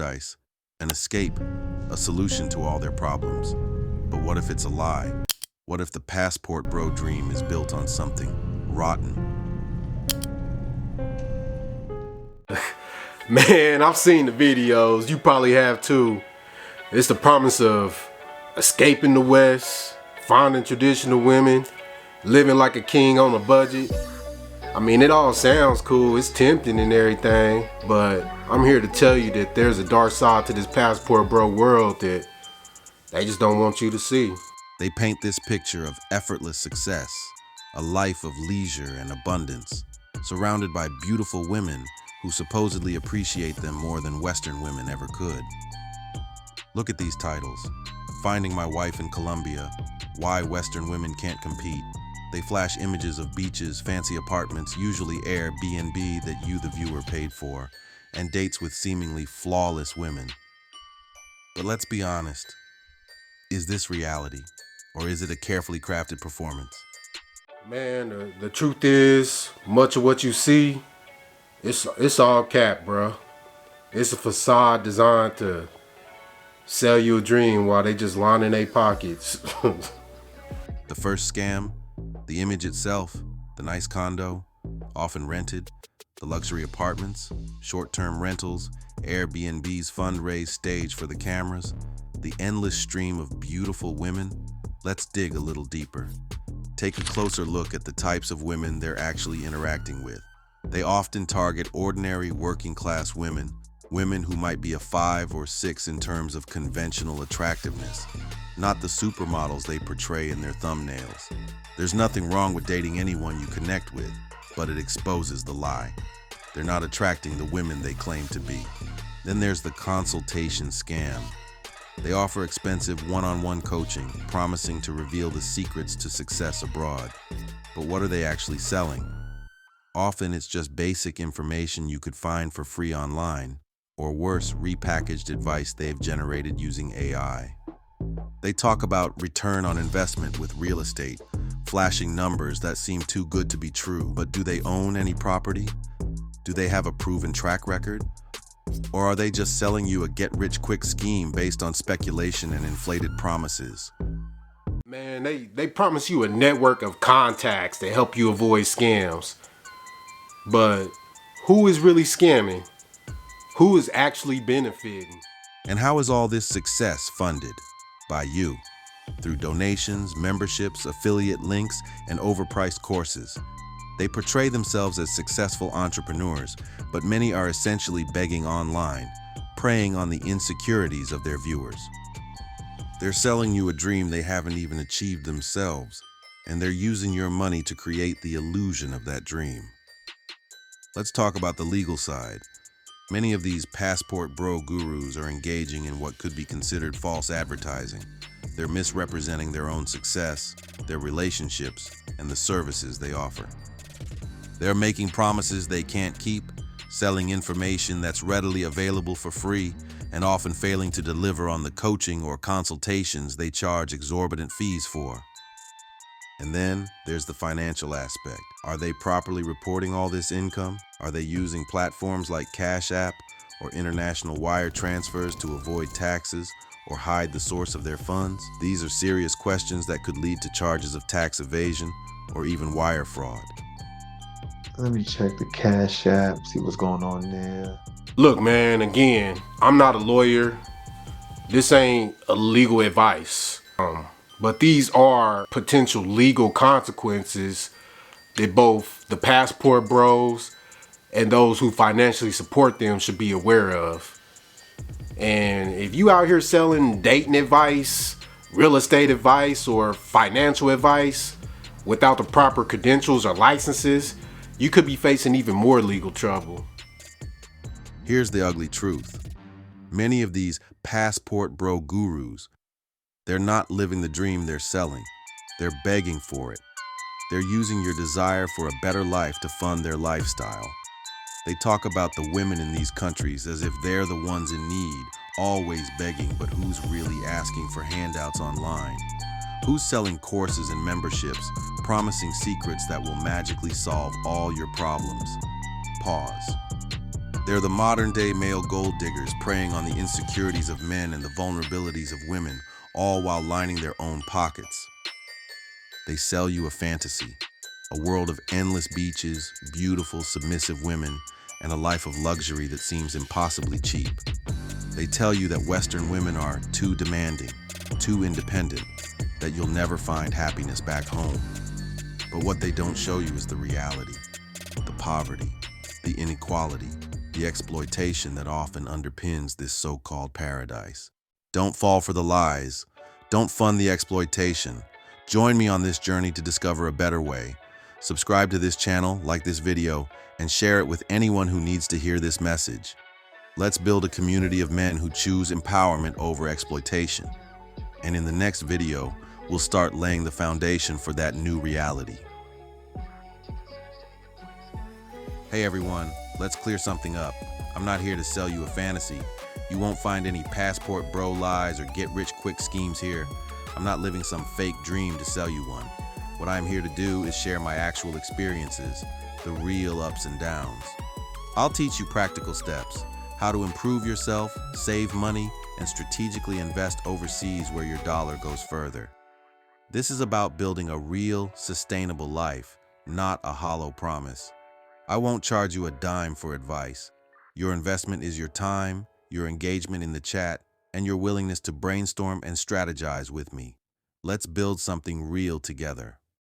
paradise, an escape, a solution to all their problems. But what if it's a lie? What if the passport bro dream is built on something rotten? Man, I've seen the videos. You probably have too. It's the promise of escaping the West, finding traditional women, living like a king on a budget. I mean, it all sounds cool. It's tempting and everything, but I'm here to tell you that there's a dark side to this passport bro world that they just don't want you to see. They paint this picture of effortless success, a life of leisure and abundance, surrounded by beautiful women who supposedly appreciate them more than Western women ever could. Look at these titles: Finding My Wife in Colombia, Why Western Women Can't Compete. They flash images of beaches, fancy apartments, usually Airbnb that you, the viewer, paid for, and dates with seemingly flawless women. But let's be honest, is this reality, or is it a carefully crafted performance? Man, the truth is, much of what you see, it's all cap, bro. It's a facade designed to sell you a dream while they just lining their pockets. The first scam, the image itself, the nice condo, often rented, the luxury apartments, short-term rentals, Airbnb's fundraise stage for the cameras, the endless stream of beautiful women. Let's dig a little deeper. Take a closer look at the types of women they're actually interacting with. They often target ordinary working-class women, women who might be a 5 or 6 in terms of conventional attractiveness, not the supermodels they portray in their thumbnails. There's nothing wrong with dating anyone you connect with, but it exposes the lie. They're not attracting the women they claim to be. Then there's the consultation scam. They offer expensive one-on-one coaching, promising to reveal the secrets to success abroad. But what are they actually selling? Often it's just basic information you could find for free online, or worse, repackaged advice they've generated using AI. They talk about return on investment with real estate, flashing numbers that seem too good to be true. But do they own any property? Do they have a proven track record? Or are they just selling you a get-rich-quick scheme based on speculation and inflated promises? Man, they promise you a network of contacts to help you avoid scams. But who is really scamming? Who is actually benefiting? And how is all this success funded? By you, through donations, memberships, affiliate links, and overpriced courses. They portray themselves as successful entrepreneurs, but many are essentially begging online, preying on the insecurities of their viewers. They're selling you a dream they haven't even achieved themselves, and they're using your money to create the illusion of that dream. Let's talk about the legal side. Many of these passport bro gurus are engaging in what could be considered false advertising. They're misrepresenting their own success, their relationships, and the services they offer. They're making promises they can't keep, selling information that's readily available for free, and often failing to deliver on the coaching or consultations they charge exorbitant fees for. And then there's the financial aspect. Are they properly reporting all this income? Are they using platforms like Cash App or international wire transfers to avoid taxes or hide the source of their funds? These are serious questions that could lead to charges of tax evasion or even wire fraud. Let me check the Cash App, see what's going on there. Look, man, again, I'm not a lawyer. This ain't a legal advice. But these are potential legal consequences that both the passport bros and those who financially support them should be aware of. And if you out here selling dating advice, real estate advice, or financial advice without the proper credentials or licenses, you could be facing even more legal trouble. Here's the ugly truth. Many of these passport bro gurus, they're not living the dream they're selling. They're begging for it. They're using your desire for a better life to fund their lifestyle. They talk about the women in these countries as if they're the ones in need, always begging, but who's really asking for handouts online? Who's selling courses and memberships, promising secrets that will magically solve all your problems? Pause. They're the modern-day male gold diggers preying on the insecurities of men and the vulnerabilities of women, all while lining their own pockets. They sell you a fantasy, a world of endless beaches, beautiful, submissive women, and a life of luxury that seems impossibly cheap. They tell you that Western women are too demanding, too independent, that you'll never find happiness back home. But what they don't show you is the reality, the poverty, the inequality, the exploitation that often underpins this so-called paradise. Don't fall for the lies. Don't fund the exploitation. Join me on this journey to discover a better way. Subscribe to this channel, like this video, and share it with anyone who needs to hear this message. Let's build a community of men who choose empowerment over exploitation. And in the next video, we'll start laying the foundation for that new reality. Hey everyone, let's clear something up. I'm not here to sell you a fantasy. You won't find any passport bro lies or get-rich-quick schemes here. I'm not living some fake dream to sell you one. What I'm here to do is share my actual experiences, the real ups and downs. I'll teach you practical steps, how to improve yourself, save money, and strategically invest overseas where your dollar goes further. This is about building a real, sustainable life, not a hollow promise. I won't charge you a dime for advice. Your investment is your time, your engagement in the chat, and your willingness to brainstorm and strategize with me. Let's build something real together.